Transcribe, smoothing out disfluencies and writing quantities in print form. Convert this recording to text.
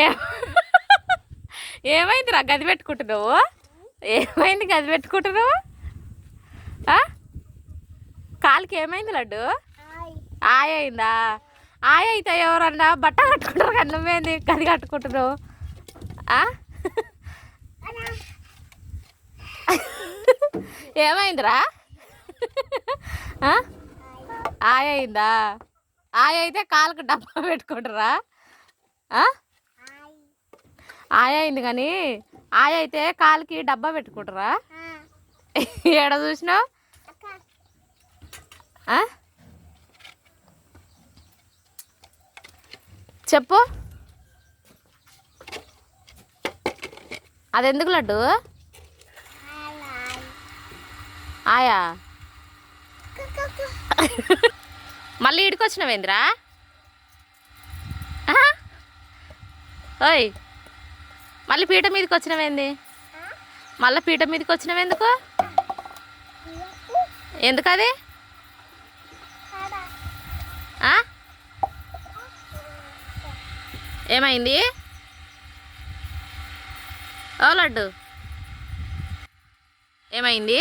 ఏ ఏమైందిరా గది పెట్టుకుంటున్నావు? ఏమైంది గది పెట్టుకుంటున్నావు? కాలుకి ఏమైంది లడ్డు? ఆయ అయిందా? ఆయ అయితే ఎవరన్నా బట్ట కట్టుకుంటారు కదా, నువ్వేంది గది కట్టుకుంటున్నావు? ఏమైందిరా? ఆయ అయిందా? ఆయ అయితే కాలుకు డబ్బా పెట్టుకుంటారా? ఆయ అయింది కానీ ఆయ అయితే కాలుకి డబ్బా పెట్టుకుంటారా? ఏడ చూసినావు? చెప్పు. అది ఎందుకు లడ్డు? ఆయా మళ్ళీ ఇడికి వచ్చినవేంద్రా? ఓయ్ మళ్ళీ పీట మీదకి వచ్చినవేంది? మళ్ళీ పీట మీదకి వచ్చినవెందుకు? ఎందుకది? ఏమైంది? ఓ లడ్డు ఏమైంది?